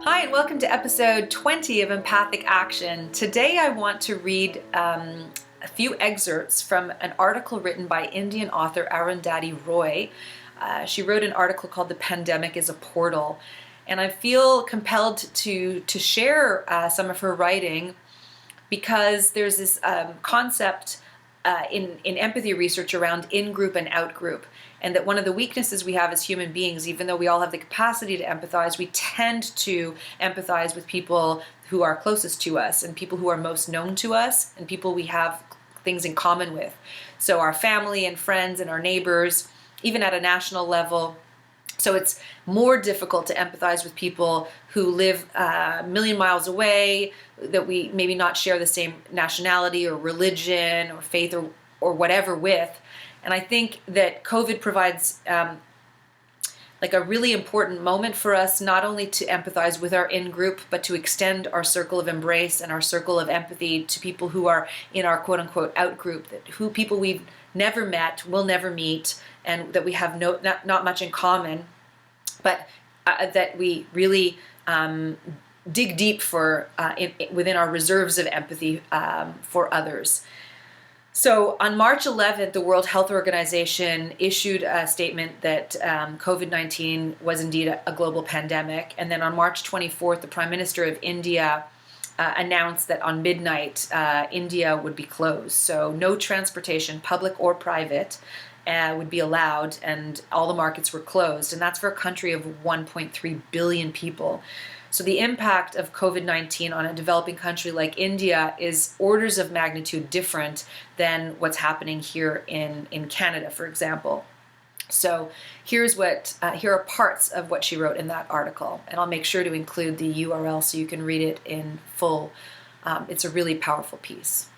Hi, and welcome to episode 20 of Empathic Action. Today I want to read a few excerpts from an article written by Indian author Arundhati Roy. She wrote an article called "The Pandemic is a Portal," and I feel compelled to share some of her writing because there's this concept in empathy research around in-group and out-group, and that one of the weaknesses we have as human beings, even though we all have the capacity to empathize, we tend to empathize with people who are closest to us and people who are most known to us and people we have things in common with. So our family and friends and our neighbors, even at a national level. So it's more difficult to empathize with people who live a million miles away, that we maybe not share the same nationality or religion or faith or whatever with. And I think that COVID provides like a really important moment for us, not only to empathize with our in-group, but to extend our circle of embrace and our circle of empathy to people who are in our quote-unquote out-group, who people we've never met, will never meet, and that we have not much in common, but that we really dig deep for within our reserves of empathy for others. So on March 11th, the World Health Organization issued a statement that COVID-19 was indeed a global pandemic. And then on March 24th, the Prime Minister of India announced that on midnight, India would be closed. So no transportation, public or private, would be allowed, and all the markets were closed. And that's for a country of 1.3 billion people. So the impact of COVID-19 on a developing country like India is orders of magnitude different than what's happening here in Canada, for example. So here are parts of what she wrote in that article, and I'll make sure to include the URL so you can read it in full. It's a really powerful piece.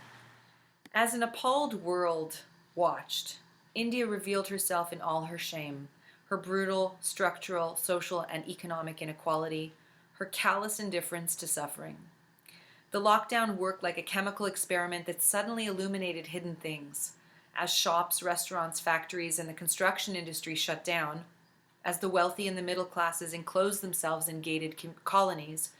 As an appalled world watched, India revealed herself in all her shame, her brutal, structural, social, and economic inequality, her callous indifference to suffering. The lockdown worked like a chemical experiment that suddenly illuminated hidden things. As shops, restaurants, factories, and the construction industry shut down, as the wealthy and the middle classes enclosed themselves in gated colonies,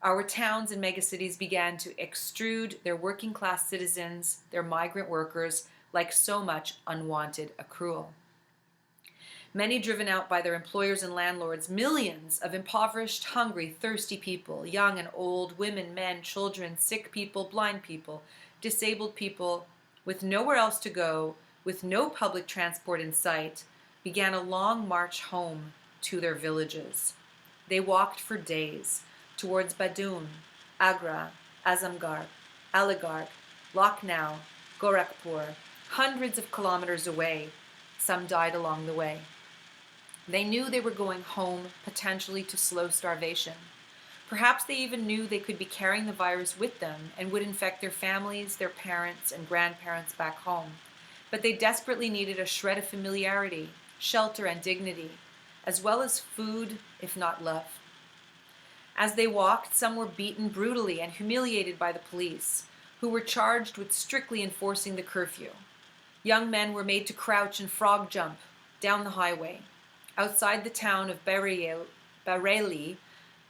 our towns and megacities began to extrude their working class citizens, their migrant workers, like so much unwanted accrual. Many driven out by their employers and landlords, millions of impoverished, hungry, thirsty people, young and old, women, men, children, sick people, blind people, disabled people, with nowhere else to go, with no public transport in sight, began a long march home to their villages. They walked for days towards Badun, Agra, Azamgarh, Aligarh, Lucknow, Gorakhpur, hundreds of kilometers away. Some died along the way. They knew they were going home, potentially to slow starvation. Perhaps they even knew they could be carrying the virus with them and would infect their families, their parents, and grandparents back home. But they desperately needed a shred of familiarity, shelter, and dignity, as well as food, if not love. As they walked, some were beaten brutally and humiliated by the police, who were charged with strictly enforcing the curfew. Young men were made to crouch and frog jump down the highway. Outside the town of Bareilly,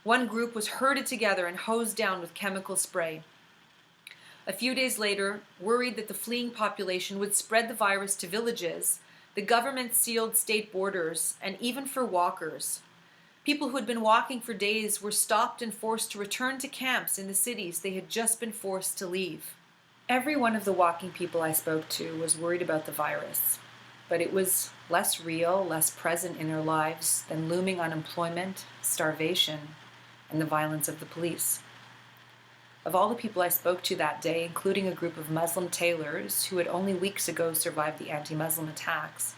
one group was herded together and hosed down with chemical spray. A few days later, worried that the fleeing population would spread the virus to villages, the government sealed state borders, and even for walkers. People who had been walking for days were stopped and forced to return to camps in the cities they had just been forced to leave. Every one of the walking people I spoke to was worried about the virus, but it was less real, less present in their lives than looming unemployment, starvation, and the violence of the police. Of all the people I spoke to that day, including a group of Muslim tailors who had only weeks ago survived the anti-Muslim attacks,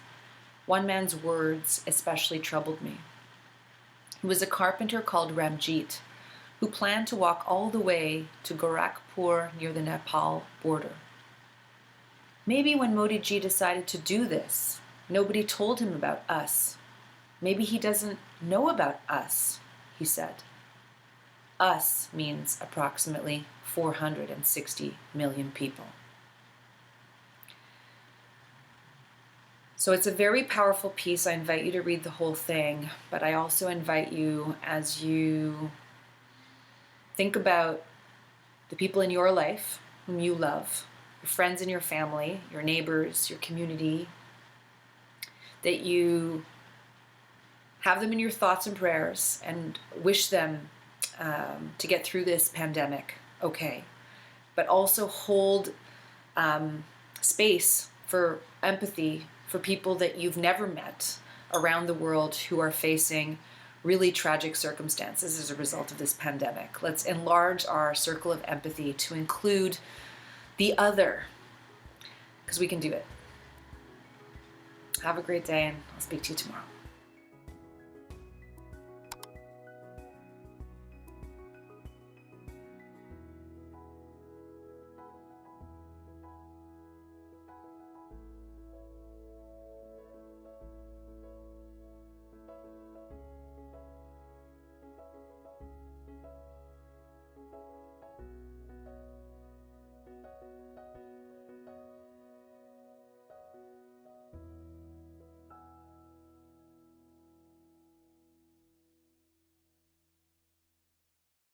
one man's words especially troubled me. He was a carpenter called Ramjeet, who planned to walk all the way to Gorakhpur near the Nepal border. Maybe when Modi ji decided to do this, nobody told him about us. Maybe he doesn't know about us, he said. Us means approximately 460 million people. So it's a very powerful piece. I invite you to read the whole thing, but I also invite you, as you Think about the people in your life whom you love, your friends in your family, your neighbors, your community, that you have them in your thoughts and prayers and wish them to get through this pandemic okay. But also hold space for empathy for people that you've never met around the world who are facing really tragic circumstances as a result of this pandemic. Let's enlarge our circle of empathy to include the other, because we can do it. Have a great day, and I'll speak to you tomorrow.